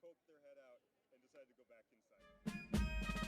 poked their head out and decided to go back inside.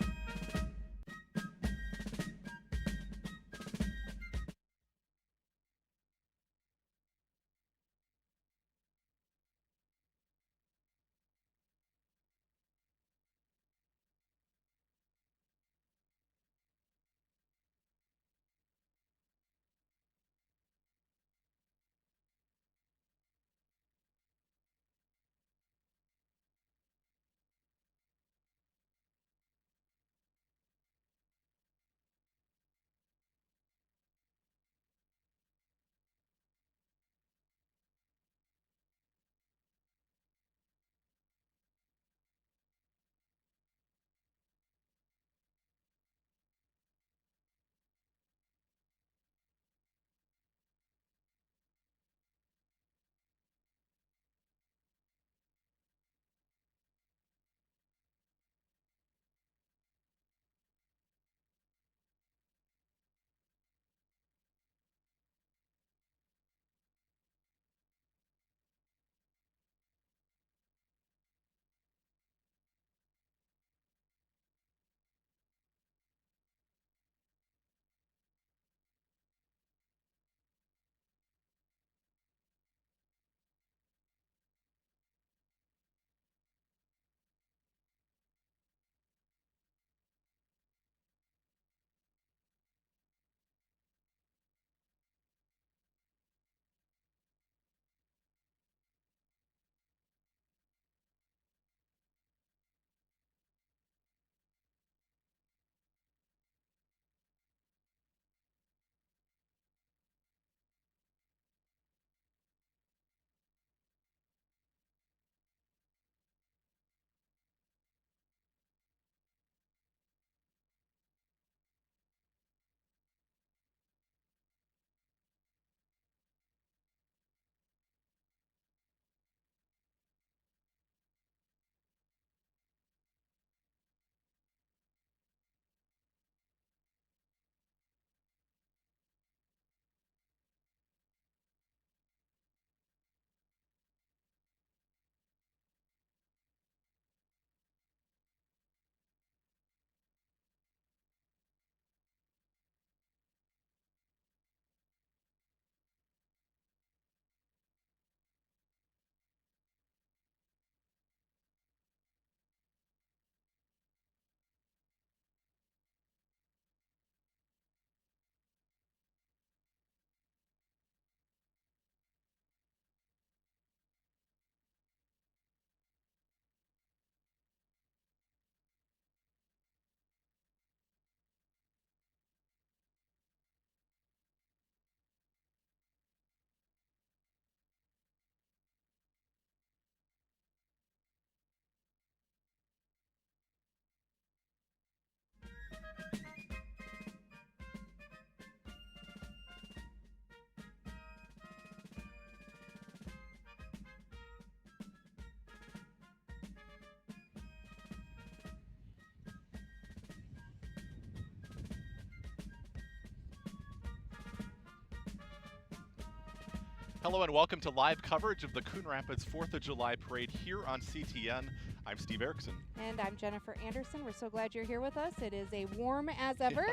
Hello and welcome to live coverage of the Coon Rapids 4th of July Parade here on CTN. I'm Steve Erickson. And I'm Jennifer Anderson. We're so glad you're here with us. It is a warm as ever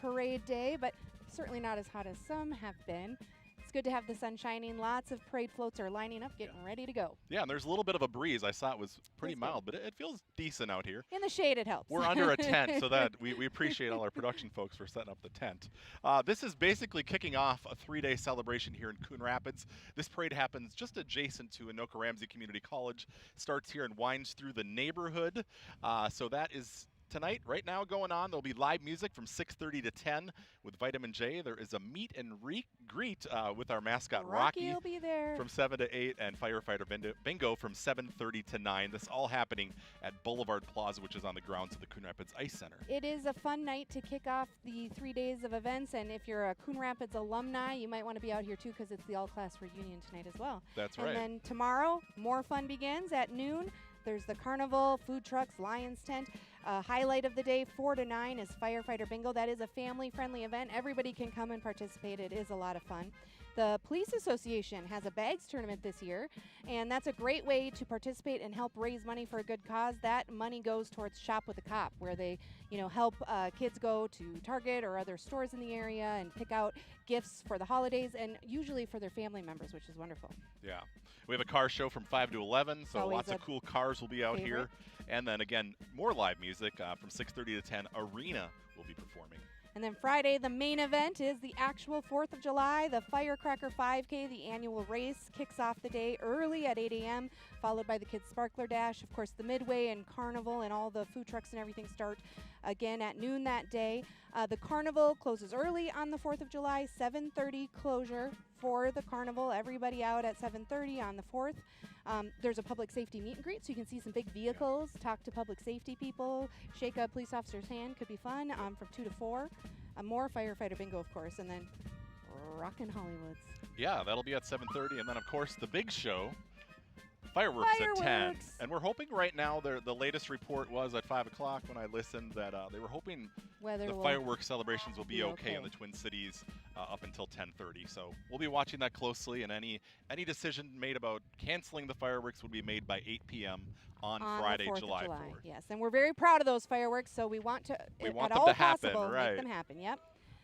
parade day, but certainly not as hot as some have been. It's good to have the sun shining. Lots of parade floats are lining up, getting ready to go. Yeah, and there's a little bit of a breeze. I saw it was pretty That's mild, but it feels decent out here. In the shade, it helps. We're under a tent, so that we appreciate all our production folks for setting up the tent. This is basically kicking off a 3-day celebration here in Coon Rapids. This parade happens just adjacent to Anoka Ramsey Community College. Starts here and winds through the neighborhood. So that is tonight, right now, going on. There'll be live music from 6:30 to 10 with Vitamin J. There is a meet and greet with our mascot Rocky will be there from 7 to 8, and Firefighter Bingo from 7:30 to 9. This all happening at Boulevard Plaza, which is on the grounds of the Coon Rapids Ice Center. It is a fun night to kick off the 3 days of events, and if you're a Coon Rapids alumni, you might want to be out here too because it's the all-class reunion tonight as well. That's right. And then tomorrow, more fun begins at noon. There's the carnival, food trucks, Lions Tent. Highlight of the day, 4 to 9, is Firefighter Bingo. That is a family-friendly event. Everybody can come and participate. It is a lot of fun. The Police Association has a bags tournament this year, and that's a great way to participate and help raise money for a good cause. That money goes towards Shop with a Cop, where they, help kids go to Target or other stores in the area and pick out gifts for the holidays, and usually for their family members, which is wonderful. Yeah. We have a car show from 5 to 11, so Always lots of cool cars will be out favorite. here. And then, again, more live music from 6:30 to 10. Arena will be performing. And then Friday, the main event is the actual 4th of July. The Firecracker 5K, the annual race, kicks off the day early at 8 a.m., followed by the Kids Sparkler Dash. Of course, the Midway and Carnival and all the food trucks and everything start again at noon that day. The Carnival closes early on the 4th of July, 7:30 closure for the Carnival. Everybody out at 7:30 on the 4th. There's a public safety meet and greet, so you can see some big vehicles, talk to public safety people, shake a police officer's hand. Could be fun from 2 to 4. More firefighter bingo, of course, and then Rockin' Hollywoods. Yeah, that'll be at 7:30. And then, of course, the big show, fireworks at 10. And we're hoping right now, the latest report was at 5 o'clock when I listened that they were hoping the fireworks celebrations will be okay in the Twin Cities up until 10:30. So we'll be watching that closely, and any decision made about canceling the fireworks will be made by 8 p.m. on Friday, July 4th. Yes, and we're very proud of those fireworks, so we want them at all to happen, possible, right. make them happen. Yep.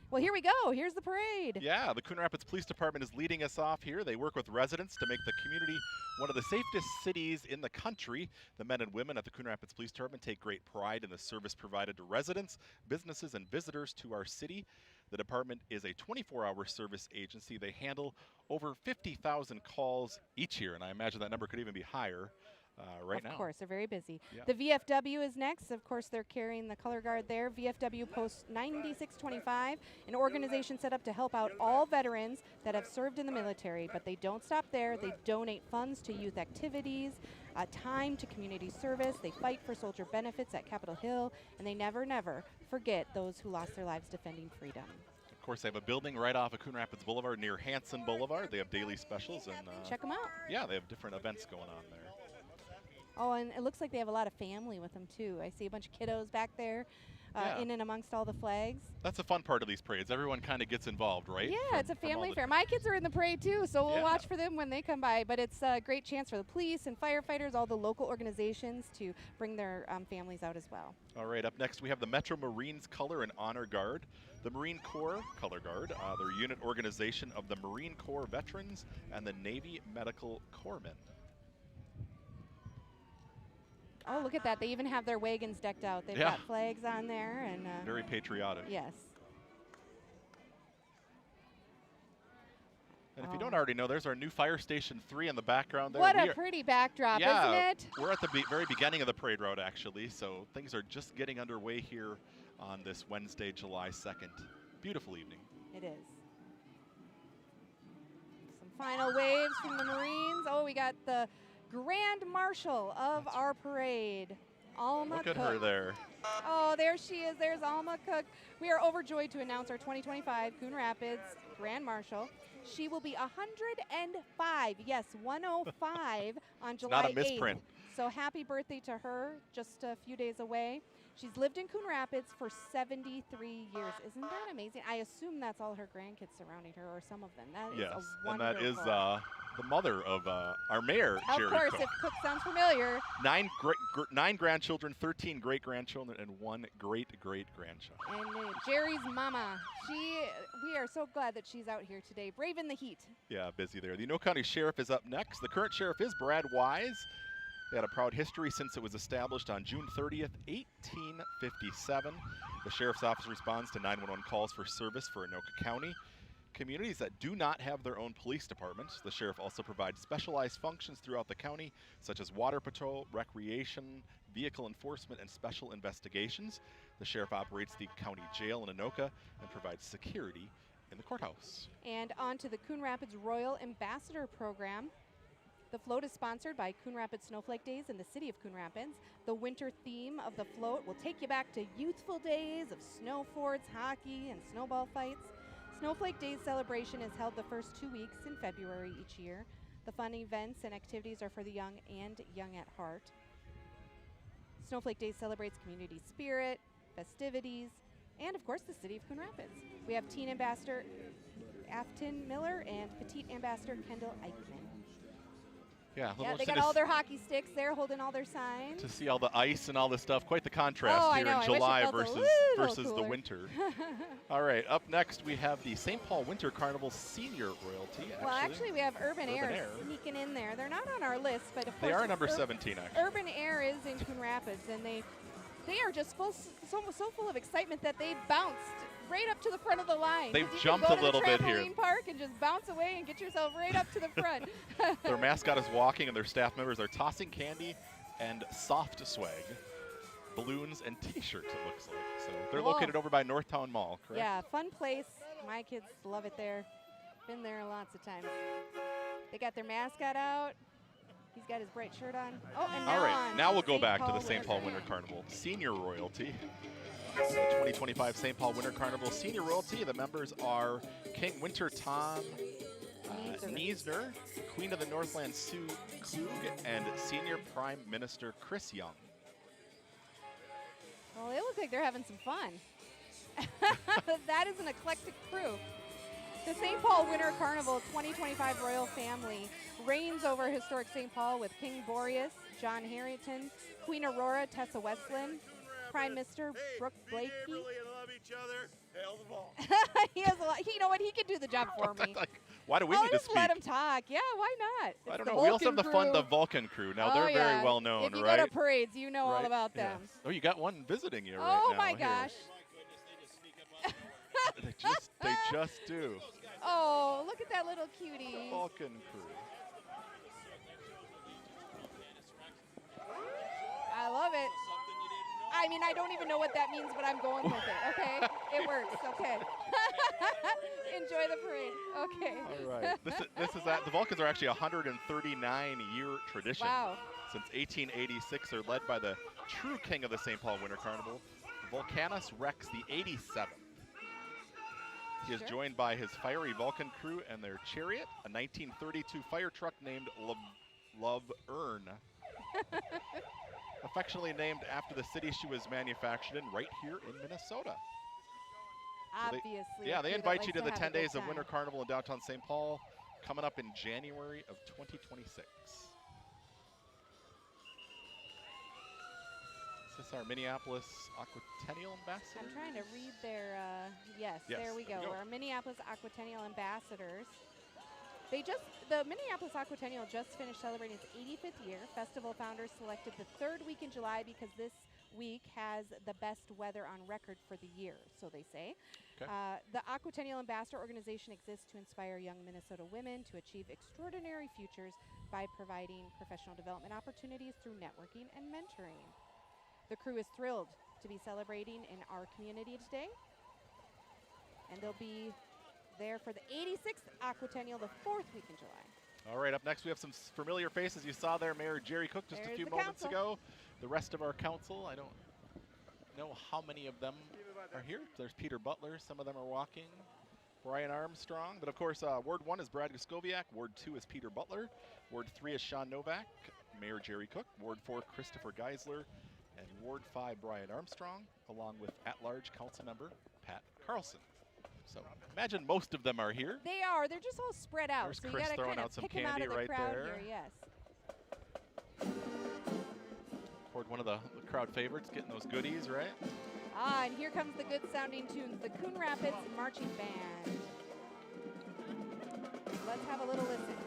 Well, here we go. Here's the parade. Yeah, the Coon Rapids Police Department is leading us off here. They work with residents to make the community one of the safest cities in the country. The men and women at the Coon Rapids Police Department take great pride in the service provided to residents, businesses, and visitors to our city. The department is a 24-hour service agency. They handle over 50,000 calls each year, and I imagine that number could even be higher right now. Of course, they're very busy. Yeah. The VFW is next. Of course, they're carrying the color guard there. VFW Post 9625, an organization set up to help out all veterans that have served in the military, but they don't stop there. They donate funds to youth activities, time to community service. They fight for soldier benefits at Capitol Hill, and they never, never forget those who lost their lives defending freedom. Of course, they have a building right off of Coon Rapids Boulevard near Hanson Boulevard. They have daily specials, and check them out. Yeah, they have different events going on there. Oh, and it looks like they have a lot of family with them, too. I see a bunch of kiddos back there in and amongst all the flags. That's the fun part of these parades. Everyone kind of gets involved, right? Yeah, it's a family affair. My kids are in the parade, too, so we'll watch for them when they come by. But it's a great chance for the police and firefighters, all the local organizations, to bring their families out as well. All right, up next we have the Metro Marines Color and Honor Guard. The Marine Corps Color Guard, their unit organization of the Marine Corps veterans and the Navy Medical Corpsmen. Oh, look at that. They even have their wagons decked out. They've got flags on there. And very patriotic. Yes. And if you don't already know, there's our new Fire Station 3 in the background there. What a pretty backdrop, isn't it? We're at the very beginning of the parade route, actually, so things are just getting underway here on this Wednesday, July 2nd. Beautiful evening. It is. Some final waves from the Marines. Oh, we got the Grand Marshal of our parade, Alma Cook. Look at her there. Oh, there she is. There's Alma Cook. We are overjoyed to announce our 2025 Coon Rapids Grand Marshal. She will be 105. Yes, 105 on July 8th. Not a misprint. So happy birthday to her, just a few days away. She's lived in Coon Rapids for 73 years. Isn't that amazing? I assume that's all her grandkids surrounding her, or some of them. That is a and that is wonderful. the mother of our mayor, Jerry Of course, Cook. if Cook sounds familiar. 9 grandchildren, 13 great-grandchildren, and 1 great-great-grandchild. And Jerry's mama. We are so glad that she's out here today, braving the heat. Yeah, busy there. The Anoka County Sheriff is up next. The current sheriff is Brad Wise. They had a proud history since it was established on June 30th, 1857. The Sheriff's Office responds to 911 calls for service for Anoka County. Communities that do not have their own police departments. The Sheriff also provides specialized functions throughout the county, such as water patrol, recreation, vehicle enforcement, and special investigations. The Sheriff operates the county jail in Anoka and provides security in the courthouse. And on to the Coon Rapids Royal Ambassador Program. The float is sponsored by Coon Rapids Snowflake Days in the city of Coon Rapids. The winter theme of the float will take you back to youthful days of snow forts, hockey, and snowball fights. Snowflake Days celebration is held the first 2 weeks in February each year. The fun events and activities are for the young and young at heart. Snowflake Days celebrates community spirit, festivities, and of course the city of Coon Rapids. We have Teen Ambassador Afton Miller and Petite Ambassador Kendall Eichman. Yeah, a little Yeah, they interesting got all their hockey sticks there, holding all their signs. to see all the ice and all this stuff. Quite the contrast Oh, I here know. in I wish it July felt a versus little the cooler. winter. All right, up next we have the St. Paul Winter Carnival Senior Royalty. Well, actually, we have Urban Air Air. sneaking in there. They're not on our list, but of They course are number 17, actually. Urban Air is in Coon Rapids, and they are just so full of excitement that they bounced right up to the front of the line. They've 'Cause you jumped can a go to little the bit here. trampoline park and just bounce away and get yourself right up to the front. Their mascot is walking, and their staff members are tossing candy and soft swag, balloons and T-shirts. It looks like. So they're Cool. located over by Northtown Mall, correct? Yeah, fun place. My kids love it there. Been there lots of times. They got their mascot out. He's got his bright shirt on. Oh, and now All right, on now to we'll go St. back to Paul the St. Paul Winter Carnival Senior Royalty. The 2025 St. Paul Winter Carnival Senior Royalty. The members are King Winter Tom Niesner, Queen of the Northland Sue Klug, and Senior Prime Minister Chris Young. Well, they look like they're having some fun. That is an eclectic crew. The St. Paul Winter Carnival 2025 Royal Family reigns over historic St. Paul with King Boreas, John Harrington, Queen Aurora, Tessa Westland, Prime Minister Brooke Blakey. love each other. Hail the ball. He has a lot. You know what? He could do the job for me. Why do we I'll need to just speak? let him talk. Yeah, why not? I It's don't the know. We also have Vulcan the crew. Vulcan crew. Now, Oh, they're yeah. very well known, If you right? go to parades, you know all Right? about them. Yes. Oh, you got one visiting you right Oh now. my here. gosh. They just do. Oh, look at that little cutie. Vulcan crew. I love it. I mean, I don't even know what that means, but I'm going with it, okay? It works, okay. Enjoy the parade, okay. All right. This is that. The Vulcans are actually a 139-year tradition. Wow. Since 1886, they're led by the true king of the St. Paul Winter Carnival, Vulcanus Rex the 87th. He is Sure. joined by his fiery Vulcan crew and their chariot, a 1932 fire truck named Love Urn. Affectionately named after the city she was manufactured in, right here in Minnesota. Obviously. Yeah, they a crew that invite likes you to the have a 10 good days of time. Winter Carnival in downtown St. Paul, coming up in January of 2026. Is this our Minneapolis Aquatennial Ambassador? I'm trying to read their, yes, there we go. Our Minneapolis Aquatennial Ambassadors. The Minneapolis Aquatennial just finished celebrating its 85th year. Festival founders selected the third week in July because this week has the best weather on record for the year, so they say. Okay. The Aquatennial Ambassador organization exists to inspire young Minnesota women to achieve extraordinary futures by providing professional development opportunities through networking and mentoring. The crew is thrilled to be celebrating in our community today, and they'll be there for the 86th Aquatennial, the fourth week in July. All right, up next we have some familiar faces. You saw there Mayor Jerry Cook just a There's few the moments council. ago. The rest of our council, I don't know how many of them are here. There's Peter Butler. Some of them are walking. Brian Armstrong. But of course, Ward 1 is Brad Guskowiak. Ward 2 is Peter Butler. Ward 3 is Sean Novak. Mayor Jerry Cook. Ward 4, Christopher Geisler. And Ward 5, Brian Armstrong, along with at-large council member Pat Carlson. So imagine most of them are here. They are. They're just all spread out. There's so Chris you got to throwing kind out of some pick them out candy of the right crowd there. here. Yes. Toward one of the crowd favorites, getting those goodies, right? Ah, and here comes the good sounding tunes, the Coon Rapids Marching Band. Let's have a little listen.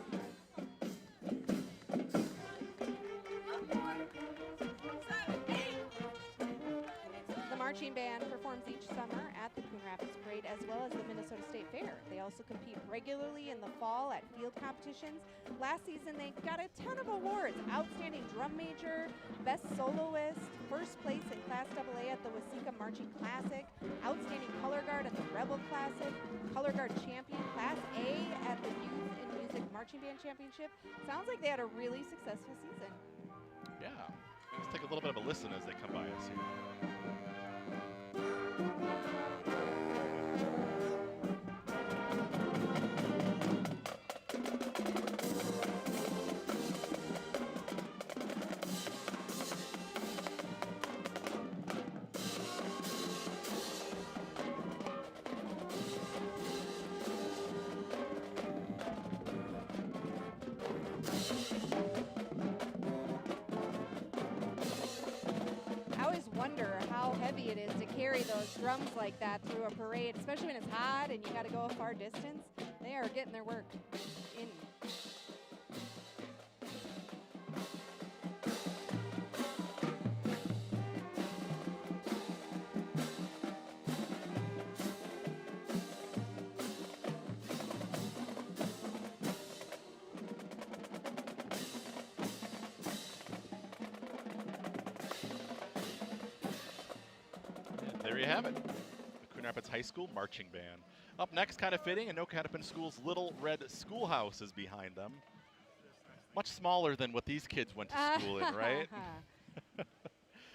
The marching band performs each summer at the Coon Rapids Parade as well as the Minnesota State Fair. They also compete regularly in the fall at field competitions. Last season, they got a ton of awards. Outstanding drum major, best soloist, first place in Class AA at the Waseca Marching Classic, outstanding color guard at the Rebel Classic, color guard champion Class A at the Youth in Music Marching Band Championship. Sounds like they had a really successful season. Yeah. Let's take a little bit of a listen as they come by us here. those drums like that through a parade, especially when it's hot and you got to go a far distance. They are getting their work in. There you have it. The Coon Rapids High School Marching Band. Up next, kind of fitting, Anoka Hennepin School's Little Red Schoolhouse is behind them. Much smaller than what these kids went to school in, right?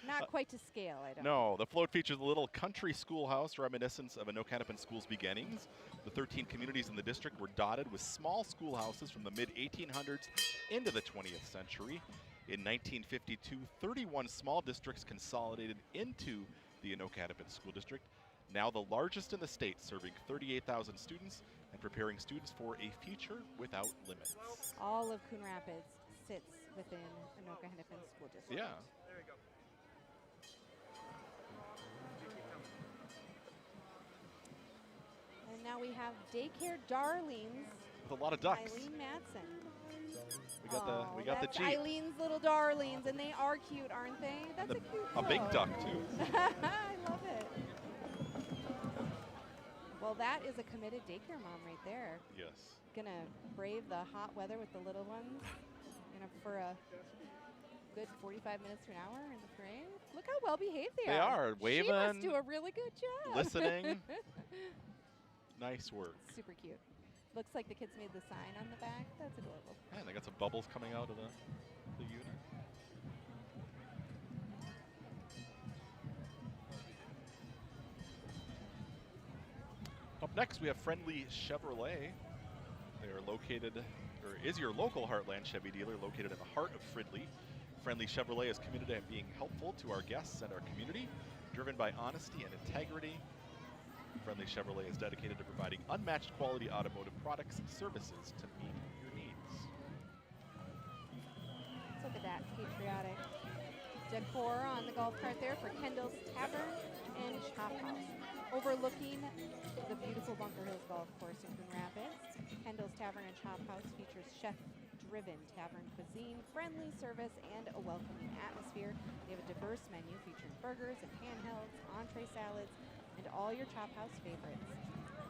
Not quite to scale, I don't No, the float features a little country schoolhouse reminiscent of Anoka Hennepin School's beginnings. The 13 communities in the district were dotted with small schoolhouses from the mid-1800s into the 20th century. In 1952, 31 small districts consolidated into the Anoka Hennepin School District, now the largest in the state, serving 38,000 students and preparing students for a future without limits. All of Coon Rapids sits within Anoka Hennepin School District. Yeah. There you go. And now we have Daycare Darlings. With a lot of ducks. Eileen Matson. We got the that's Jeep. Eileen's little darlings, and they are cute, aren't they? That's a cute A big photo. duck, too. I love it. Well, that is a committed daycare mom right there. Yes. Gonna brave the hot weather with the little ones, for a good 45 minutes to an hour in the parade. Look how well behaved they are. They are, waving. She must do a really good job. Listening. Nice work. Super cute. Looks like the kids made the sign on the back. That's adorable. Man, they got some bubbles coming out of the unit. Up next, we have Friendly Chevrolet. They are located, or is your local Heartland Chevy dealer located in the heart of Fridley. Friendly Chevrolet is committed to being helpful to our guests and our community, driven by honesty and integrity. Friendly Chevrolet is dedicated to providing unmatched quality automotive products and services to meet your needs. Let's look at that patriotic decor on the golf cart there for Kendall's Tavern and Chop House. Overlooking the beautiful Bunker Hills Golf Course in Coon Rapids, Kendall's Tavern and Chop House features chef-driven tavern cuisine, friendly service, and a welcoming atmosphere. They have a diverse menu featuring burgers and handhelds, entree salads, and all your Chop House favorites.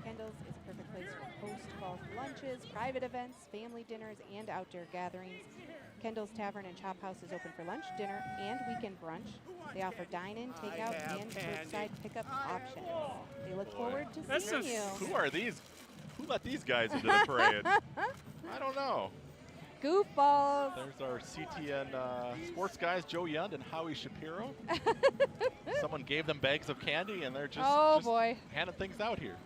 Kendall's is a perfect place for post-golf lunches, private events, family dinners, and outdoor gatherings. Kendall's Tavern and Chop House is open for lunch, dinner, and weekend brunch. They offer dine-in, takeout, and curbside pickup options. They look forward to seeing you. Who are these? Who let these guys into the parade? I don't know. Goofballs. There's our CTN sports guys, Joe Yund and Howie Shapiro. Someone gave them bags of candy, and they're just handing things out here.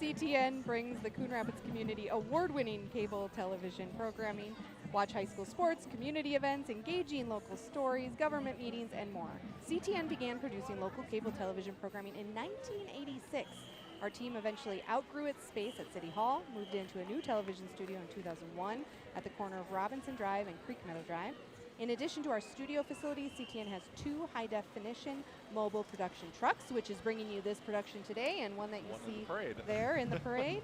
CTN brings the Coon Rapids community award-winning cable television programming. Watch high school sports, community events, engaging local stories, government meetings, and more. CTN began producing local cable television programming in 1986. Our team eventually outgrew its space at City Hall, moved into a new television studio in 2001 at the corner of Robinson Drive and Creek Meadow Drive. In addition to our studio facilities, CTN has 2 high-definition mobile production trucks, which is bringing you this production today and one that you see there in the parade.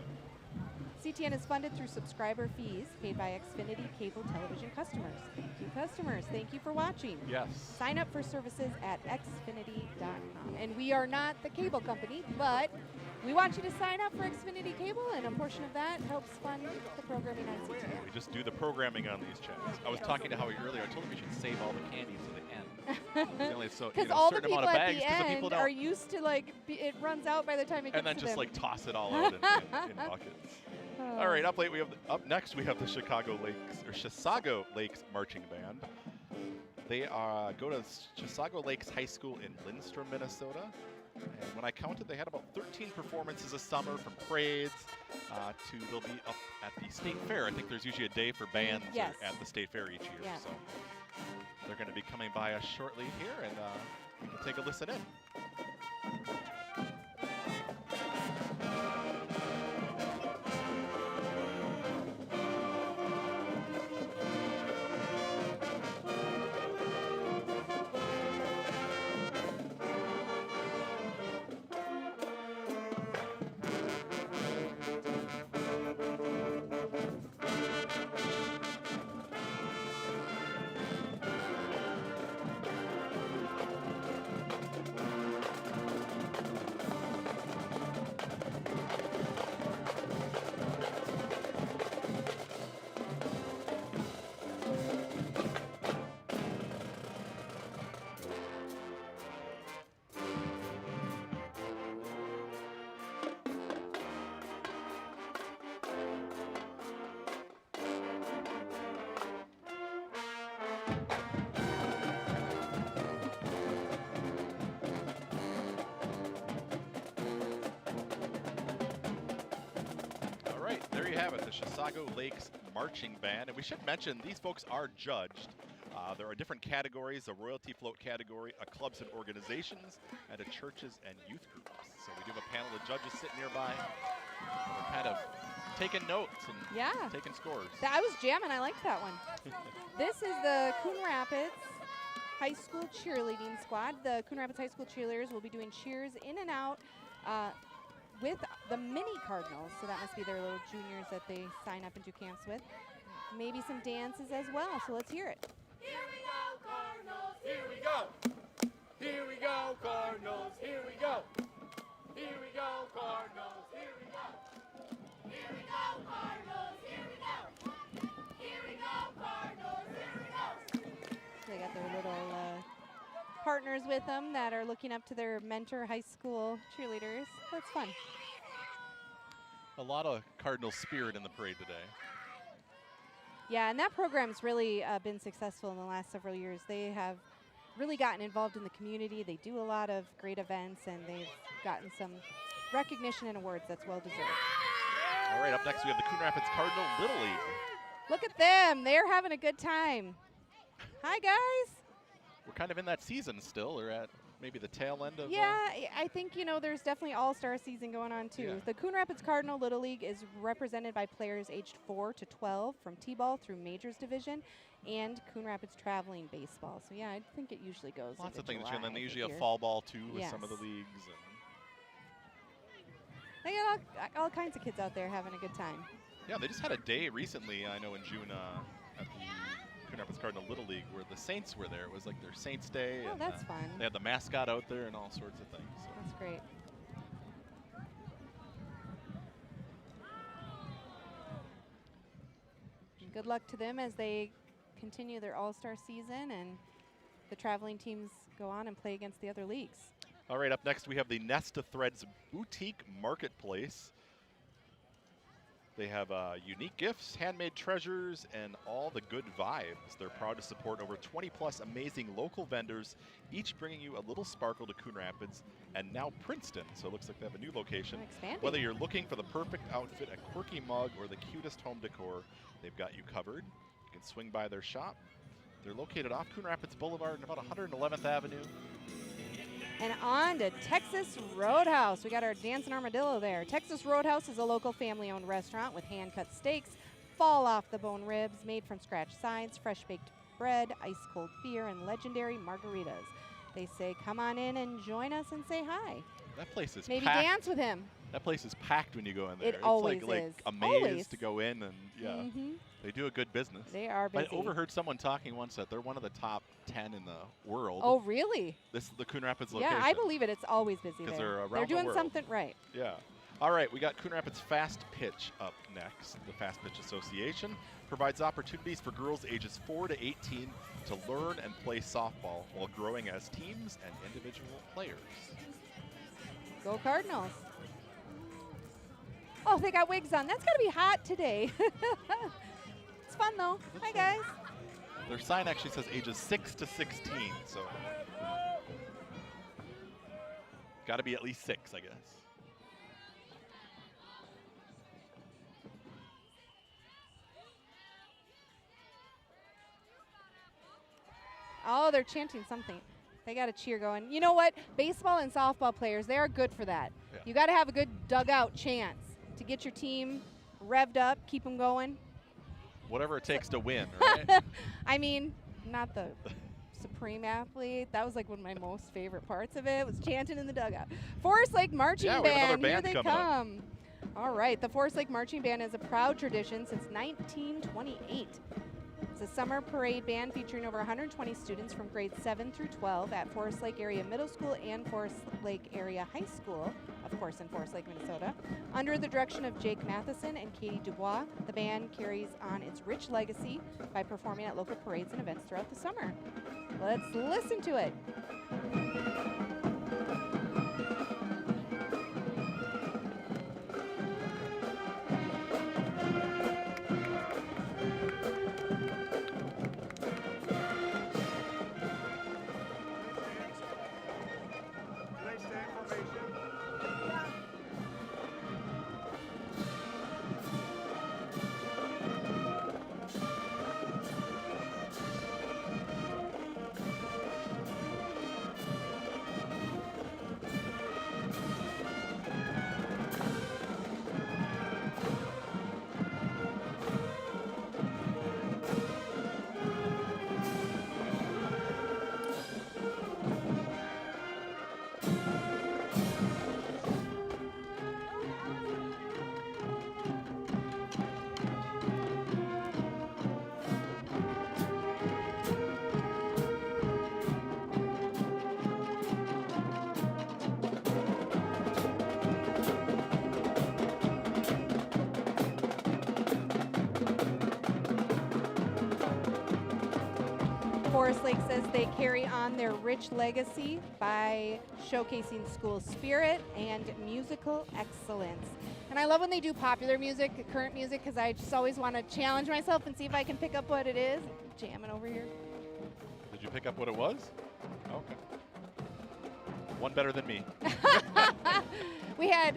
CTN is funded through subscriber fees paid by Xfinity cable television customers. Thank you, customers. Thank you for watching. Yes. Sign up for services at xfinity.com. And we are not the cable company, but we want you to sign up for Xfinity Cable, and a portion of that helps fund the programming on CTN. We just do the programming on these channels. I was talking to Howie earlier. I told him we should save all the candy to the end. Only so, Because all the people at the end are used to, it runs out by the time it gets to them. and then just toss it all out in buckets. All right, up next we have the Chisago Lakes Marching Band. They go to Chisago Lakes High School in Lindstrom, Minnesota. And when I counted, they had about 13 performances this summer, from parades they'll be up at the state fair. I think there's usually a day for bands at the state fair each year. So they're going to be coming by us shortly here, and we can take a listen in. have it, the Chisago Lakes Marching Band. And we should mention these folks are judged. There are different categories, a royalty float category, a clubs and organizations, and a churches and youth groups. So we do have a panel of judges sitting nearby. They're kind of taking notes and taking scores. I was jamming. I liked that one. This is the Coon Rapids High School cheerleading squad. The Coon Rapids High School cheerleaders will be doing cheers in and out with the mini Cardinals. So that must be their little juniors that they sign up and do camps with. Maybe some dances as well. So let's hear it. Here we go, Cardinals, here we go. Here we go, Cardinals, here we go. Here we go, Cardinals, here we go. Here we go, Cardinals, here we go. Here we go, Cardinals, here we go. They got their little partners with them that are looking up to their mentor high school cheerleaders. That's fun. A lot of Cardinal spirit in the parade today. Yeah, and that program's really been successful in the last several years. They have really gotten involved in the community. They do a lot of great events, and they've gotten some recognition and awards that's well deserved. All right, up next we have the Coon Rapids Cardinal Little League. Look at them. They're having a good time. Hi, guys. We're kind of in that season still, or at maybe the tail end of... Yeah, I think, there's definitely all-star season going on, too. Yeah. The Coon Rapids Cardinal Little League is represented by players aged 4 to 12 from T-ball through Majors Division and Coon Rapids Traveling Baseball. So, yeah, I think it usually goes Lots into of things, July, and then they I usually have think, fall ball, too, with Yes. some of the leagues. They got all kinds of kids out there having a good time. Yeah, they just had a day recently, I know in June, at the Coon Rapids Cardinal Little League where the Saints were there. It was like their Saints Day. Oh, and, that's fun. They had the mascot out there and all sorts of things. So. That's great. And good luck to them as they continue their all-star season and the traveling teams go on and play against the other leagues. All right, up next we have the Nest of Threads Boutique Marketplace. They have unique gifts, handmade treasures, and all the good vibes. They're proud to support over 20+ amazing local vendors, each bringing you a little sparkle to Coon Rapids and now Princeton. So it looks like they have a new location. Expanding. Whether you're looking for the perfect outfit, a quirky mug, or the cutest home decor, they've got you covered. You can swing by their shop. They're located off Coon Rapids Boulevard and about 111th Avenue. And on to Texas Roadhouse. We got our dancing armadillo there. Texas Roadhouse is a local family-owned restaurant with hand-cut steaks, fall-off-the-bone ribs, made from scratch sides, fresh-baked bread, ice-cold beer, and legendary margaritas. They say, come on in and join us and say hi. That place is Maybe packed. dance with him. That place is packed when you go in there. It It's always like is. a maze Always. to go in, and they do a good business. They are busy. I overheard someone talking once that they're one of the top 10 in the world. Oh, really? This is the Coon Rapids location. Yeah, I believe it. It's always busy there. 'Cause they're around They're the doing world. something right. Yeah. All right, we got Coon Rapids Fast Pitch up next. The Fast Pitch Association provides opportunities for girls ages 4 to 18 to learn and play softball while growing as teams and individual players. Go Cardinals. Oh, they got wigs on. That's got to be hot today. It's fun, though. Hi, guys. Their sign actually says ages 6 to 16, so got to be at least 6, I guess. Oh, they're chanting something. They got a cheer going. You know what? Baseball and softball players, they are good for that. Yeah. You got to have a good dugout chance to get your team revved up, keep them going. Whatever it takes to win, right? I mean, not the supreme athlete. That was like one of my most favorite parts of it, was chanting in the dugout. Forest Lake Marching Yeah, we have another Band, band here they coming up. come. All right, the Forest Lake Marching Band is a proud tradition since 1928. It's a summer parade band featuring over 120 students from grades 7 through 12 at Forest Lake Area Middle School and Forest Lake Area High School, of course in Forest Lake, Minnesota. Under the direction of Jake Matheson and Katie Dubois, the band carries on its rich legacy by performing at local parades and events throughout the summer. Let's listen to it. Forest Lake says they carry on their rich legacy by showcasing school spirit and musical excellence. And I love when they do popular music, current music, because I just always want to challenge myself and see if I can pick up what it is. Jamming over here. Did you pick up what it was? Okay. One better than me. We had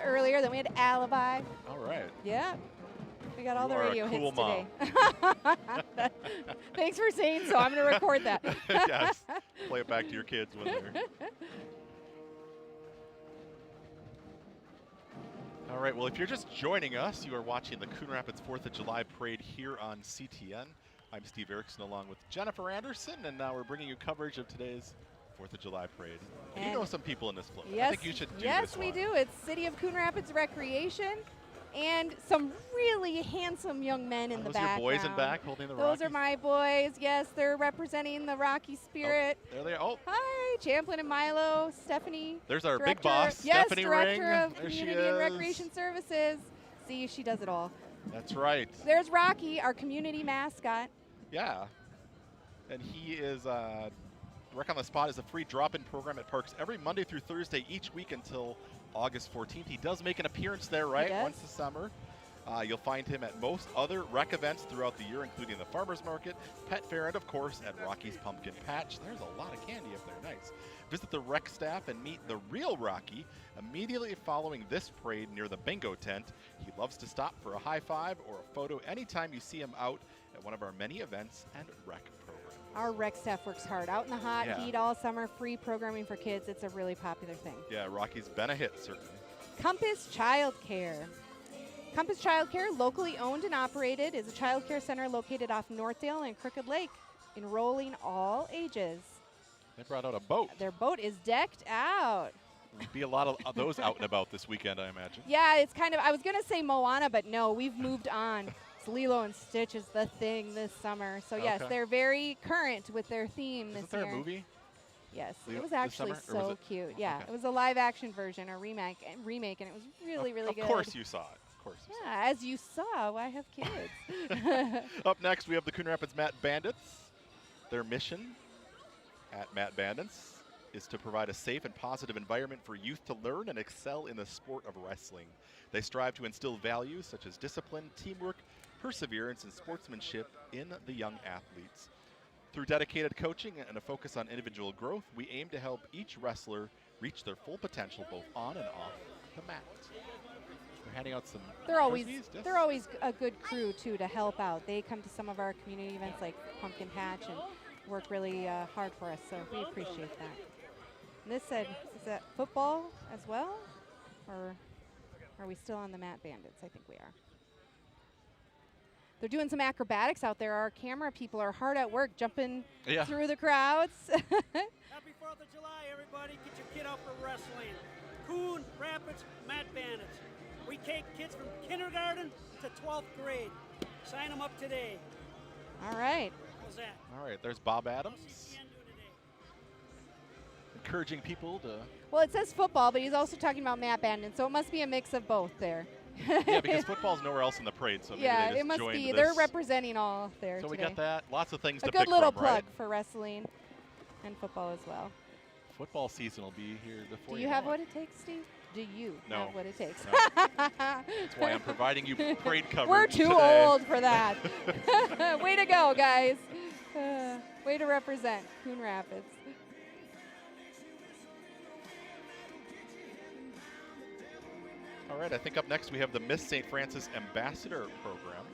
earlier, then we had Alibi. All right. Yeah. We got all You the are a radio cool hits mom. today. Thanks for saying so. I'm going to record that. Yes. Play it back to your kids when they're. All right. Well, if you're just joining us, you are watching the Coon Rapids 4th of July Parade here on CTN. I'm Steve Erickson along with Jennifer Anderson, and now we're bringing you coverage of today's 4th of July Parade. And you know some people in this float. Yes, I think you should do yes, this we one. do. It's City of Coon Rapids Recreation and some really handsome young men in the Those background. are your boys in back holding the Those Rockies? are my boys. Yes, they're representing the Rocky spirit. Oh, there they are. Oh, Hi, Champlin and Milo, Stephanie. there's our big Director- boss, yes, Stephanie Director Ring. of There she Community and is. Recreation Services. See, she does it all. That's right. There's Rocky, our community mascot. Yeah. And he is Rec on the Spot is a free drop-in program at parks every Monday through Thursday each week until August 14th. He does make an appearance there, right? does. Once a summer. You'll find him at most other rec events throughout the year, including the Farmers Market, Pet Fair, and of course at Rocky's Pumpkin Patch. There's a lot of candy up there. Nice. Visit the rec staff and meet the real Rocky immediately following this parade near the bingo tent. He loves to stop for a high five or a photo anytime you see him out at one of our many events and rec programs. Our rec staff works hard. Out in the hot Yeah. heat all summer, free programming for kids. It's a really popular thing. Yeah, Rocky's been a hit, certainly. Compass Childcare. Compass Childcare, locally owned and operated, is a child care center located off Northdale and Crooked Lake, enrolling all ages. They brought out a boat. Their boat is decked out. There'll be a lot of those out and about this weekend, I imagine. Yeah, it's kind of, I was going to say Moana, but no, we've moved on. It's Lilo and Stitch is the thing this summer. So yes, Okay. they're very current with their theme Isn't this there year. a movie? Yes, Lilo it was this actually summer, or was so it- cute. Yeah, okay. it was a live action version, a remake, and it was really, really good. Of course you saw it. Of course you saw Yeah, as you saw, I have kids. it. Up next, we have the Coon Rapids Matt Bandits. Their mission at Matt Bandits is to provide a safe and positive environment for youth to learn and excel in the sport of wrestling. They strive to instill values such as discipline, teamwork, perseverance, and sportsmanship in the young athletes. Through dedicated coaching and a focus on individual growth, we aim to help each wrestler reach their full potential both on and off the mat. We're handing out some They're always trophies, yes? they're always a good crew too to help out. They come to some of our community events like Pumpkin Patch and work really hard for us. So we appreciate that. And this said, is that football as well, or are we still on the Mat Bandits? I think we are. They're doing some acrobatics out there. Our camera people are hard at work jumping Yeah. through the crowds. Happy 4th of July, everybody. Get your kid up for wrestling. Coon Rapids Mat Bandits. We take kids from kindergarten to 12th grade. Sign them up today. All right. How's that? All right, there's Bob How's Adams, CTN doing today? encouraging people to. Well, it says football, but he's also talking about Mat Bandits, so it must be a mix of both there. Yeah, because football's nowhere else in the parade, so maybe yeah, they just it must joined be. this. They're representing all there So we today. got that. Lots of things A to good pick little from, plug right? for wrestling and football as well. Football season will be here before Do you have know what it. it takes, Steve? Do you No. have what it takes? No. That's why I'm providing you parade coverage We're too today. old for that. Way to go, guys. Way to represent Coon Rapids. All right, I think up next we have the Miss St. Francis Ambassador Program.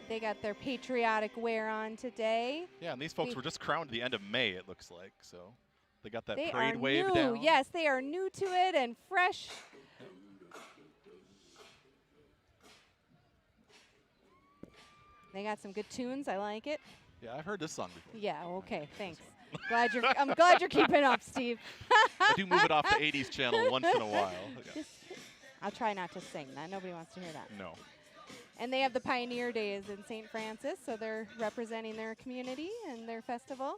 They got their patriotic wear on today. Yeah, and these folks were just crowned at the end of May, it looks like. So they got that They parade are wave new. down. Yes, they are new to it and fresh. They got some good tunes. I like it. Yeah, I've heard this song before. Yeah. Okay. Thanks. I'm glad you're keeping up, Steve. I do move it off the 80s channel once in a while. Yeah. I'll try not to sing that. Nobody wants to hear that. No. And they have the Pioneer Days in St. Francis, so they're representing their community and their festival.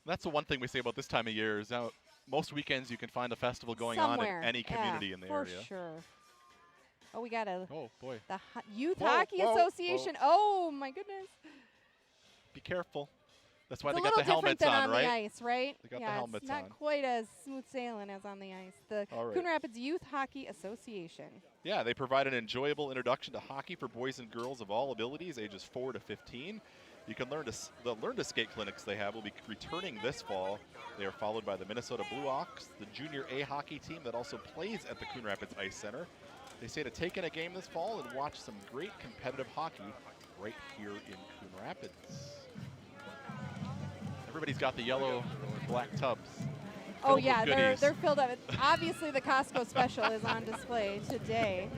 That's the one thing we say about this time of year is now most weekends you can find a festival going Somewhere. on in any community Yeah, in the for area. sure. Oh, we got Oh boy. the Youth Whoa, Hockey whoa, Association. Oh my goodness. be careful. That's why It's they a got little the helmets different than on, on right? the ice, right? They got the yeah, helmets it's not on. quite as smooth sailing as on the ice. The All right. Coon Rapids Youth Hockey Association. Yeah, they provide an enjoyable introduction to hockey for boys and girls of all abilities, ages 4 to 15. You can the learn to skate clinics they have will be returning this fall. They are followed by the Minnesota Blue Ox, the Junior A hockey team that also plays at the Coon Rapids Ice Center. They say to take in a game this fall and watch some great competitive hockey right here in Coon Rapids. Everybody's got the yellow or black tubs. Oh filled yeah, with they're goodies. filled up. Obviously, the Costco special is on display today.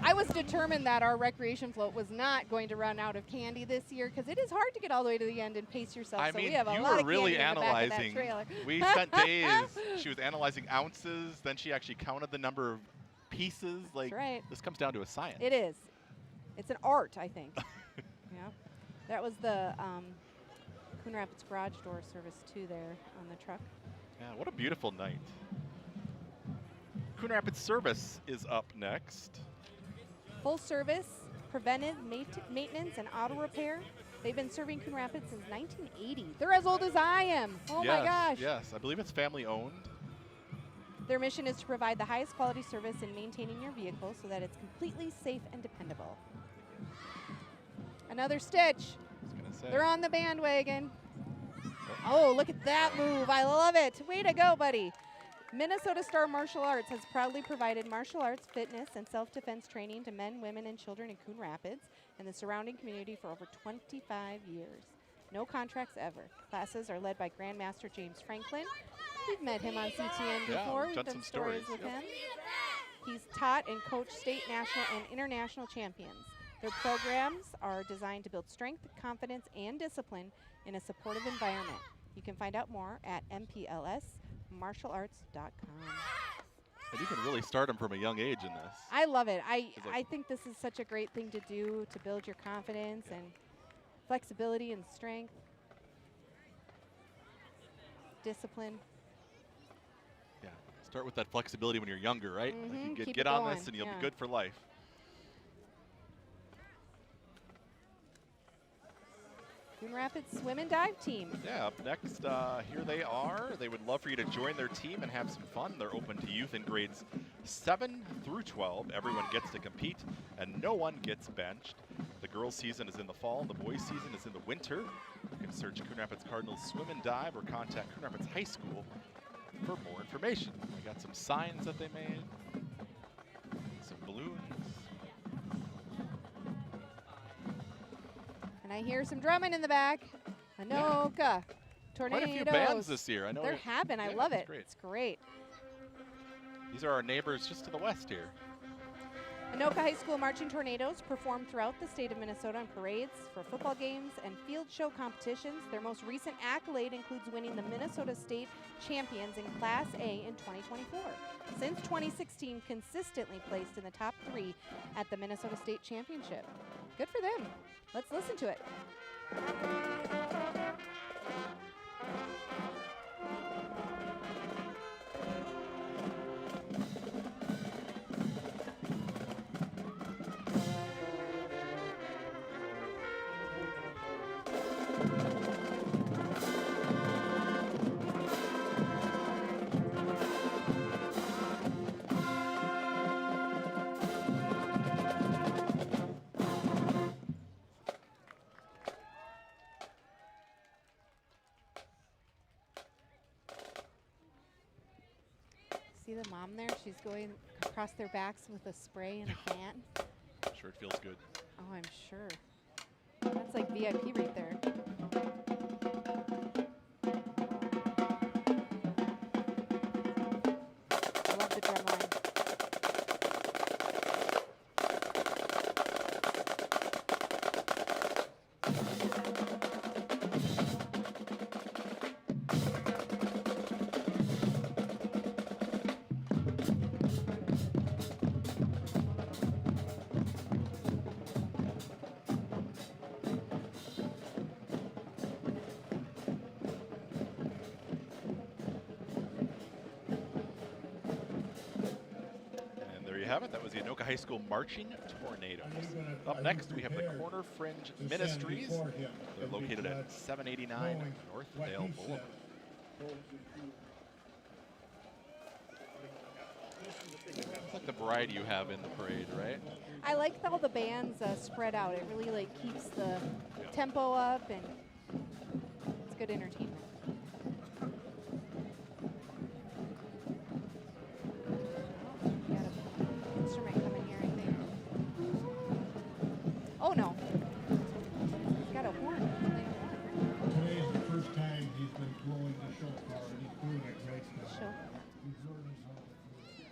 I was determined that our recreation float was not going to run out of candy this year because it is hard to get all the way to the end and pace yourself. I so mean, we have a you lot were of really candy in the back of that analyzing. trailer. We spent days. She was analyzing ounces. Then she actually counted the number of pieces. Like, That's right. this comes down to a science. It is. It's an art, I think. Yeah. That was the Coon Rapids garage door service too there on the truck. Yeah, what a beautiful night. Coon Rapids Service is up next. Full service, preventive maintenance, and auto repair. They've been serving Coon Rapids since 1980. They're as old as I am. Oh yes, my gosh. Yes, I believe it's family owned. Their mission is to provide the highest quality service in maintaining your vehicle so that it's completely safe and dependable. Another stitch. I was gonna say. They're on the bandwagon. Oh, look at that move. I love it. Way to go, buddy. Minnesota Star Martial Arts has proudly provided martial arts, fitness, and self-defense training to men, women, and children in Coon Rapids and the surrounding community for over 25 years. No contracts ever. Classes are led by Grandmaster James Franklin. We've met him on CTN Yeah, before. we've We've done done some stories stories, with yep. him. He's taught and coached state, national, and international champions. Their programs are designed to build strength, confidence, and discipline in a supportive environment. You can find out more at mplsmartialarts.com. And you can really start them from a young age in this. I love it. I like- think this is such a great thing to do to build your confidence and flexibility and strength, discipline. Yeah, start with that flexibility when you're younger, right? Like you Keep get it on going, this and you'll yeah. be good for life. Coon Rapids Swim and Dive Team. Yeah, up next, here they are. They would love for you to join their team and have some fun. They're open to youth in grades 7 through 12. Everyone gets to compete, and no one gets benched. The girls' season is in the fall, and the boys' season is in the winter. You can search Coon Rapids Cardinals Swim and Dive or contact Coon Rapids High School for more information. We got some signs that they made, some balloons. And I hear some drumming in the back. Anoka. Tornadoes. Quite a few bands this year. I know There it- have been. I yeah, love it's it. great. It's great. These are our neighbors just to the west here. Anoka High School Marching Tornadoes perform throughout the state of Minnesota on parades for football games and field show competitions. Their most recent accolade includes winning the Minnesota State Champions in Class A in 2024. Since 2016, consistently placed in the top 3 at the Minnesota State Championship. Good for them. Let's listen to it. See the mom there? She's going across their backs with a spray and a can. Sure, it feels good. Oh, I'm sure. That's like VIP right there. I love the drum line. have it. That was the Anoka High School Marching Tornadoes. Up next, we have the Corner Fringe Ministries. They're located at 789 North Dale Boulevard. It's like the variety you have in the parade, right? I like how the bands spread out. It really like keeps the tempo up, and it's good entertainment. We got an instrument coming here, I think. Oh no, he's got a horn. Today's the first time he's been blowing the shofar, and he's doing it right now. Shofar. He's learning how to do it.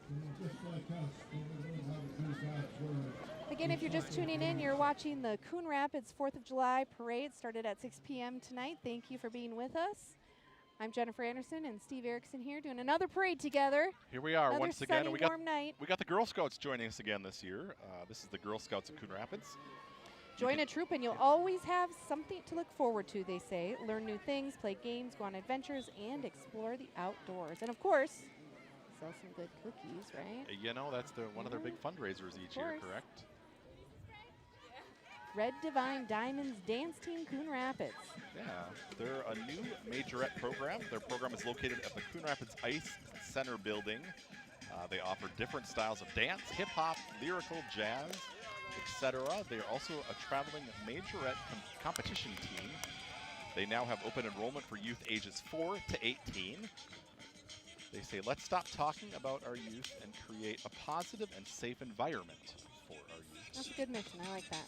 And just like us, we learn how to do God's word. Again, if you're just tuning in, you're watching the Coon Rapids 4th of July parade. Started at 6 p.m. tonight. Thank you for being with us. I'm Jennifer Anderson and Steve Erickson here doing another parade together. Here we are Another once again. sunny, And warm night. we got the Girl Scouts joining us again this year. This is the Girl Scouts of Coon Rapids. Join a troop and you'll always have something to look forward to, they say. Learn new things, play games, go on adventures, and explore the outdoors. And of course, sell some good cookies, right? You know, that's one of their big fundraisers each year, course. correct? Red Divine Diamonds Dance Team Coon Rapids. Yeah, they're a new majorette program. Their program is located at the Coon Rapids Ice Center building. They offer different styles of dance, hip-hop, lyrical, jazz, etc. They are also a traveling majorette competition team. They now have open enrollment for youth ages 4 to 18. They say, let's stop talking about our youth and create a positive and safe environment for our youth. That's a good mission. I like that.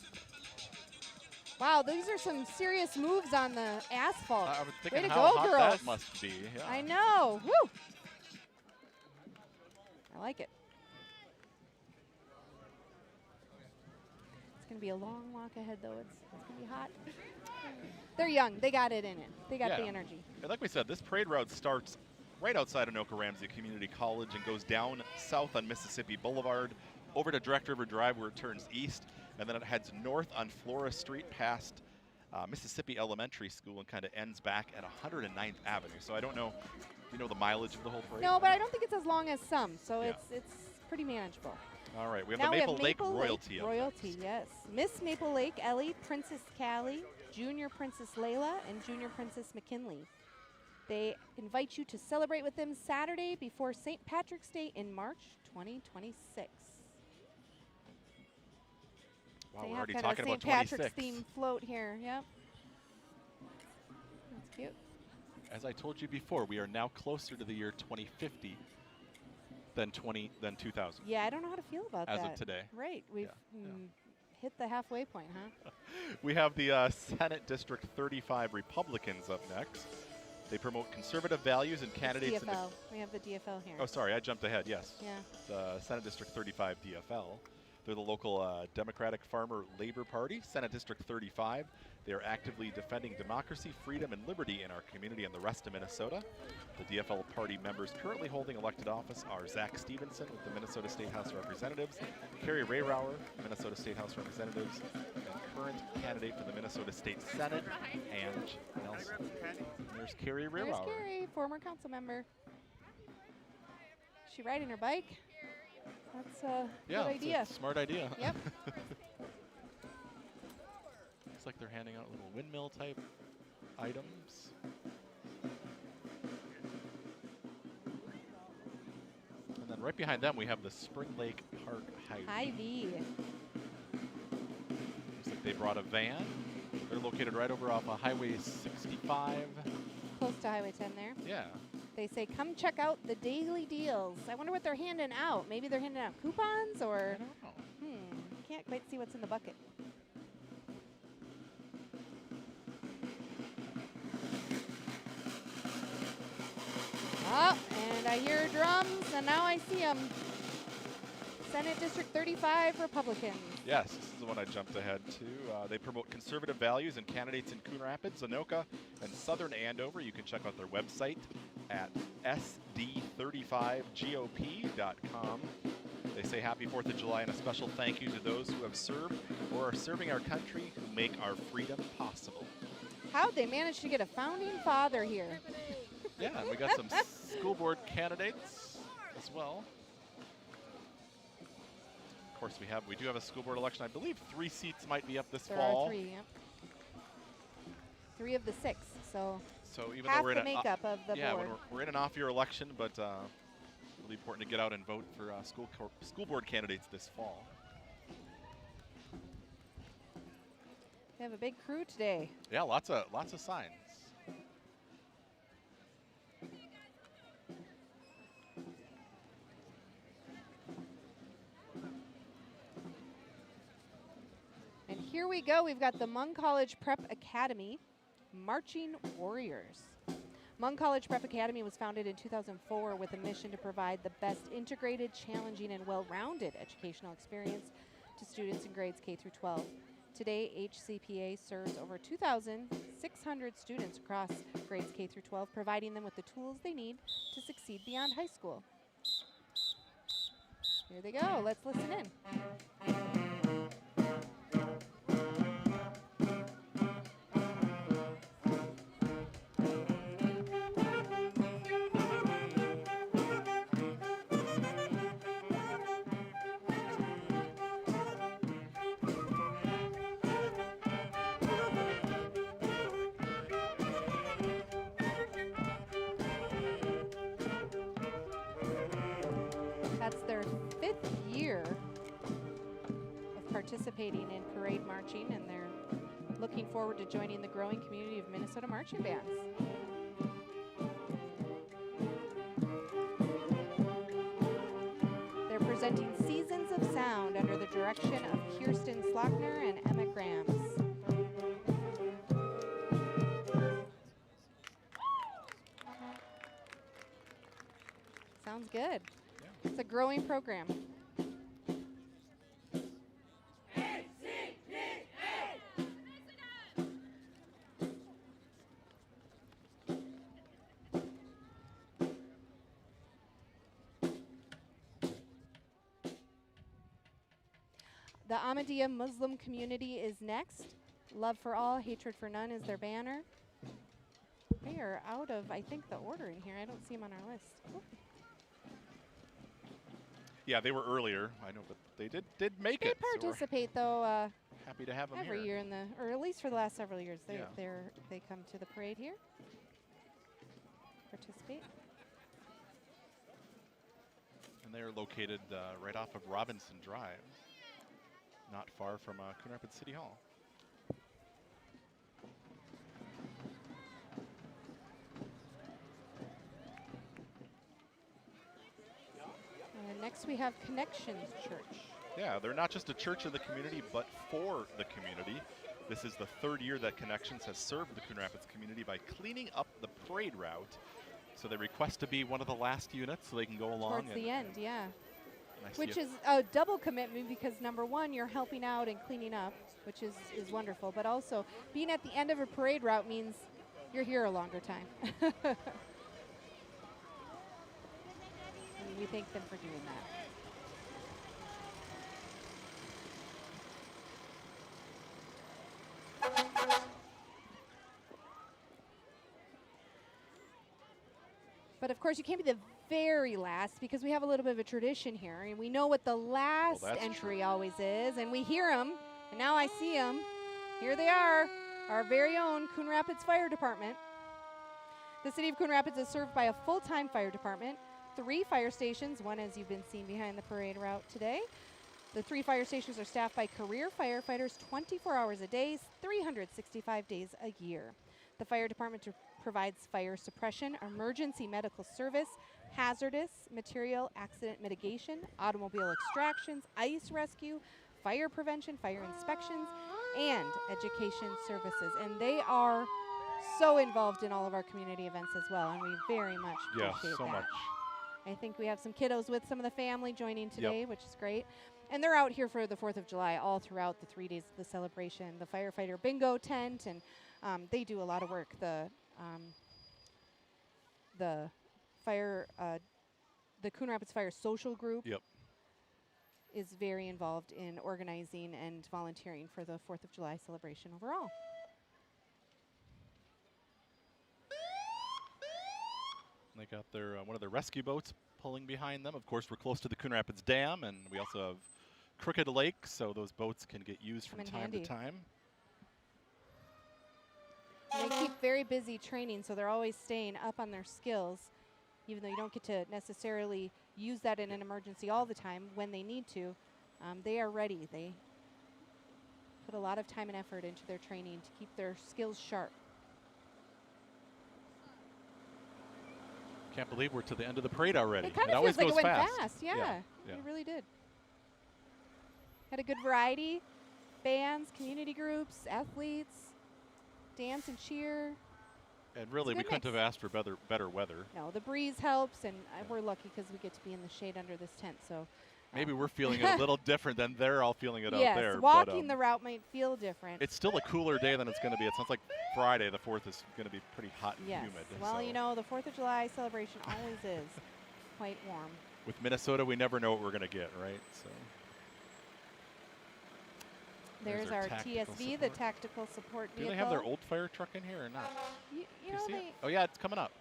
Wow, these are some serious moves on the asphalt. I was Way thinking to how go, hot girls. that must be. Yeah. I know. Woo! I like it. It's going to be a long walk ahead, though. It's going to be hot. They're young. They got it in it. They got the energy. And like we said, this parade route starts right outside Anoka Ramsey Community College and goes down south on Mississippi Boulevard, over to Direct River Drive where it turns east, and then it heads north on Flora Street past Mississippi Elementary School and kind of ends back at 109th Avenue. So I don't know if you know the mileage of the whole parade. No, but I don't think it's as long as some, so Yeah. it's pretty manageable. All right, we have Now the we Maple have Lake Maple Royalty. up Royalty, next. yes. Miss Maple Lake Ellie, Princess Callie, Junior Princess Layla, and Junior Princess McKinley. They invite you to celebrate with them Saturday before St. Patrick's Day in March 2026. Wow, They we're have already kind of a talking about St. Patrick's 26. theme float here. Yep. That's cute. As I told you before, we are now closer to the year 2050 than 2000. Yeah, I don't know how to feel about that. As of today. Right. We've hit the halfway point, huh? We have the Senate District 35 Republicans up next. They promote conservative values and candidates in the DFL. We have the DFL here. Oh, sorry, I jumped ahead. Yes. Yeah. The Senate District 35 DFL. They're the local Democratic Farmer Labor Party, Senate District 35. They are actively defending democracy, freedom, and liberty in our community and the rest of Minnesota. The DFL party members currently holding elected office are Zach Stevenson with the Minnesota State House of Representatives, Carrie Rayrauer, Minnesota State House of Representatives, and current candidate for the Minnesota State Senate, Ange Nelson. There's Carrie There's Rayrauer. Carrie, former council member. Is she riding her bike? That's a Yeah, good it's idea. a smart idea. Yep. Looks like they're handing out little windmill type items. And then right behind them we have the Spring Lake Park Hy-Vee. Hy-Vee. Looks like they brought a van. They're located right over off of Highway 65. Close to Highway 10 there. Yeah. They say, come check out the daily deals. I wonder what they're handing out. Maybe they're handing out coupons I or, don't know. Can't quite see what's in the bucket. Oh, and I hear drums, and now I see them. Senate District 35 Republicans. Yes, this is the one I jumped ahead to. They promote conservative values and candidates in Coon Rapids, Anoka, and Southern Andover. You can check out their website at sd35gop.com. They say happy 4th of July and a special thank you to those who have served or are serving our country who make our freedom possible. How'd they manage to get a founding father here? Yeah, and we got some school board candidates as well. course, we do have a school board election. I believe 3 seats might be up this There fall. are 3, yep. 3 of the 6, so even half though we're the in makeup of the yeah, board. when we're in an off-year election, but really important to get out and vote for school board candidates this fall. We have a big crew today. Yeah, lots of signs. And here we go. We've got the Mung College Prep Academy Marching Warriors. Mung College Prep Academy was founded in 2004 with a mission to provide the best integrated, challenging, and well-rounded educational experience to students in grades K through 12. Today, HCPA serves over 2,600 students across grades K through 12, providing them with the tools they need to succeed beyond high school. Here they go. Let's listen in. That's their 5th year of participating in parade marching, and they're looking forward to joining the growing community of Minnesota marching bands. They're presenting Seasons of Sound under the direction of Kirsten Slockner and Emma Grams. Sounds good. It's a growing program. The Ahmadiyya Muslim community is next. Love for all, hatred for none is their banner. They are out of, I think, the order in here. I don't see them on our list. Ooh. Yeah, they were earlier. I know, but they did make They it. So we're participate though happy to have them every here. year in the, or at least for the last several years. They Yeah. they come to the parade here. Participate. And they are located right off of Robinson Drive, not far from Coon Rapids City Hall. And next we have Connections Church. Yeah, they're not just a church of the community, but for the community. This is the 3rd year that Connections has served the Coon Rapids community by cleaning up the parade route. So they request to be one of the last units so they can go along. Towards the end, yeah. and I see Which is a double commitment because number one, you're helping out and cleaning up, which is wonderful. But also being at the end of a parade route means you're here a longer time. And we thank them for doing that. But of course, you can't be the very last because we have a little bit of a tradition here, and we know what the last entry always is, and we hear them, and now I see them. Here they are, our very own Coon Rapids Fire Department. The city of Coon Rapids is served by a full-time fire department, 3 fire stations, one as you've been seeing behind the parade route today. The 3 fire stations are staffed by career firefighters 24 hours a day, 365 days a year. The fire department provides fire suppression, emergency medical service, hazardous material accident mitigation, automobile extractions, ice rescue, fire prevention, fire inspections, and education services. And they are so involved in all of our community events as well, and we very much appreciate so that. much. I think we have some kiddos with some of the family joining today, which is great. And they're out here for the 4th of July all throughout the 3 days of the celebration. The firefighter bingo tent, and they do a lot of work. The fire, the Coon Rapids Fire Social Group is very involved in organizing and volunteering for the 4th of July celebration overall. They got their one of their rescue boats pulling behind them. Of course, we're close to the Coon Rapids Dam, and we also have crooked lake, so those boats can get used Come from in time handy. to time. And they keep very busy training, so they're always staying up on their skills, even though you don't get to necessarily use that in an emergency all the time. When they need to, they are ready. They put a lot of time and effort into their training to keep their skills sharp. Can't believe we're to the end of the parade already. It kind of always feels like it goes went fast. fast. Yeah, yeah. it really did. Had a good variety. Bands, community groups, athletes, dance and cheer. And really, a we good couldn't have mix. asked for better weather. No, the breeze helps, and we're lucky because we get to be in the shade under this tent. So Maybe we're feeling it a little different than they're all feeling it yes, out there. walking but, the route might feel different. it's still a cooler day than it's going to be. It sounds like Friday, the 4th, is going to be pretty hot and Yes. humid. Well, so you know, the 4th of July celebration always is quite warm. with Minnesota, we never know what we're going to get, right? So There's our our tactical TSV, the support. tactical support do vehicle. they have their old fire truck in here or not? You Do you know, see it? they, Oh yeah, it's coming up.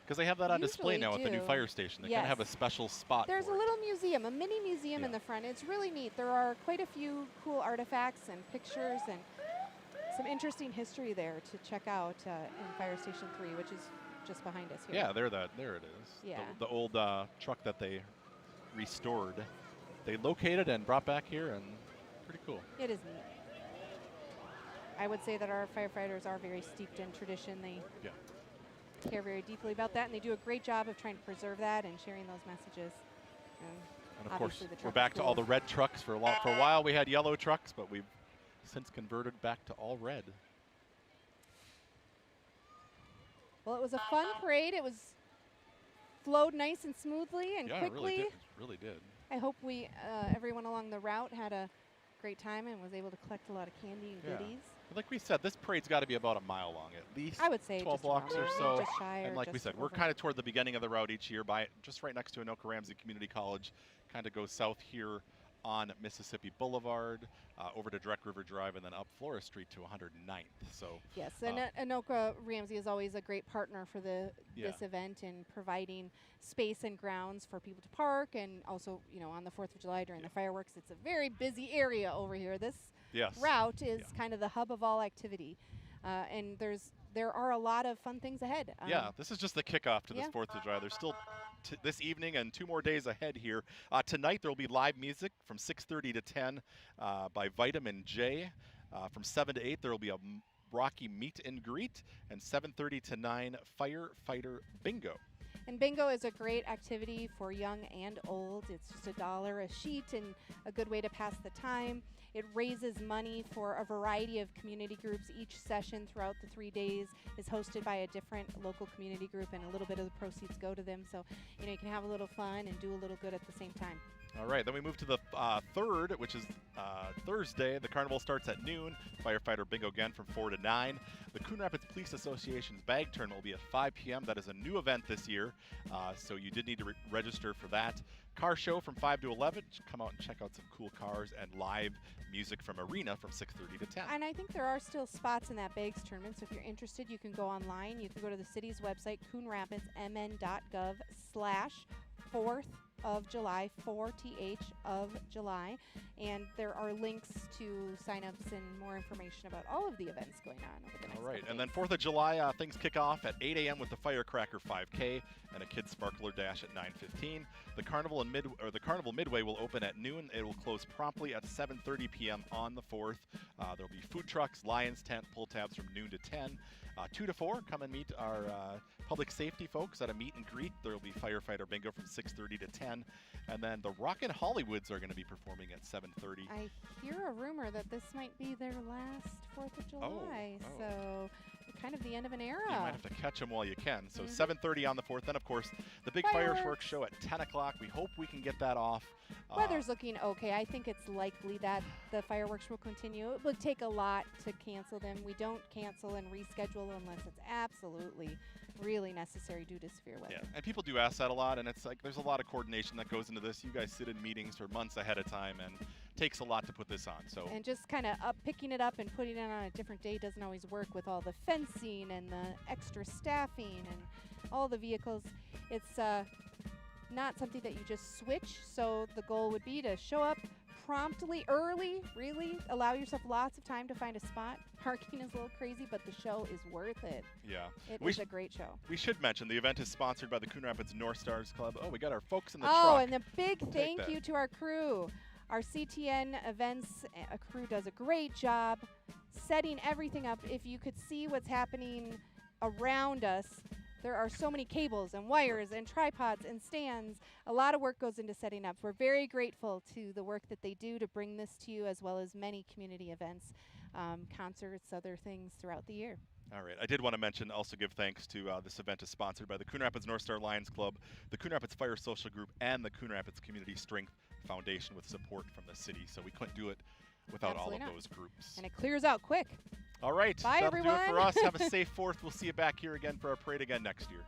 Because they have that on display usually now at the new do. fire station. They kind of have a Yes. special spot there's a for it. little museum, a mini museum in Yeah. the front. It's really neat. There are quite a few cool artifacts and pictures and some interesting history there to check out in Fire Station 3, which is just behind us here. Yeah, there it is. Yeah. The old truck that they restored. They located and brought back here, and pretty cool. It is neat. I would say that our firefighters are very steeped in tradition. They Yeah. care very deeply about that, and they do a great job of trying to preserve that and sharing those messages. And of course, Obviously the we're truck back is to all cool. the red trucks. For a while, we had yellow trucks, but we've since converted back to all red. Well, it was a fun parade. It was flowed nice and smoothly and Yeah, it quickly. really did. Really did. I hope everyone along the route had a great time and was able to collect a lot of candy and Yeah. goodies. Like we said, this parade's got to be about a mile long at least. I would say 12 just around blocks or there, so. just shy And or like we just said, we're over. kind of toward the beginning of the route each year, by just right next to Anoka Ramsey Community College. Kind of goes south here on Mississippi Boulevard, over to Direct River Drive, and then up Florist Street to 109th. So Yes, and Anoka Ramsey is always a great partner for this Yeah. event in providing space and grounds for people to park, and also, you know, on the 4th of July during the fireworks, it's a very busy area over here. This yes, route is Yeah. kind of the hub of all activity, and there are a lot of fun things ahead. Yeah, this is just the kickoff to this yeah. 4th of July. There's still this evening and 2 more days ahead here. Tonight there will be live music from 6:30 to 10 by Vitamin J. From 7 to 8 there will be a Rocky meet and greet, and 7:30 to 9 firefighter bingo. And bingo is a great activity for young and old. It's just $1 a sheet and a good way to pass the time. It raises money for a variety of community groups. Each session throughout the 3 days is hosted by a different local community group, and a little bit of the proceeds go to them. So, you know, you can have a little fun and do a little good at the same time. All right, then we move to the 3rd, which is Thursday. The carnival starts at noon. Firefighter bingo again from 4 to 9. The Coon Rapids Police Association's bag turn will be at 5 p.m. That is a new event this year, so you did need to register for that. Car show from 5 to 11. Come out and check out some cool cars, and live music from Arena from 6:30 to 10. And I think there are still spots in that bags tournament, so if you're interested, you can go online. You can go to the city's website, coonrapidsmn.gov/4th of July, 4th of July, and there are links to signups and more information about all of the events going on over the next All right, couple and then days. 4th of July, things kick off at 8 a.m. with the Firecracker 5K and a Kids Sparkler Dash at 9:15. The Carnival Midway will open at noon. It will close promptly at 7:30 p.m. on the 4th. There'll be food trucks, Lions Tent, pull tabs from noon to 10. 2 to 4, come and meet our public safety folks at a meet and greet. There will be firefighter bingo from 6:30 to 10. And then the Rockin' Hollywoods are going to be performing at 7:30. I hear a rumor that this might be their last 4th of July, oh. so kind of the end of an era. You might have to catch them while you can. So Mhm. 7:30 on the 4th. Then, of course, the big Fireworks. fireworks show at 10 o'clock. We hope we can get that off. Weather's looking okay. I think it's likely that the fireworks will continue. It would take a lot to cancel them. We don't cancel and reschedule unless it's absolutely really necessary due to severe weather. Yeah, and people do ask that a lot, and it's like there's a lot of coordination that goes into this. You guys sit in meetings for months ahead of time, and it takes a lot to put this on. So And just kind of picking it up and putting it on a different day doesn't always work with all the fencing and the extra staffing and all the vehicles. It's not something that you just switch, so the goal would be to show up promptly, early, really. Allow yourself lots of time to find a spot. Parking is a little crazy, but the show is worth it. Yeah. It We is sh- a great show. We should mention the event is sponsored by the Coon Rapids North Stars Club. Oh, we got our folks in the Oh, truck. and a big thank that. you to our crew. Our CTN events crew does a great job setting everything up. If you could see what's happening around us, there are so many cables and wires and tripods and stands. A lot of work goes into setting up. We're very grateful to the work that they do to bring this to you, as well as many community events, concerts, other things throughout the year. All right. I did want to mention, also give thanks to this event is sponsored by the Coon Rapids North Star Lions Club, the Coon Rapids Fire Social Group, and the Coon Rapids Community Strength Foundation with support from the city. So we couldn't do it without Absolutely all of not. those groups. And it clears out quick. All right. Bye, that'll do it for everyone. us. Have a safe 4th. We'll see you back here again for our parade again next year.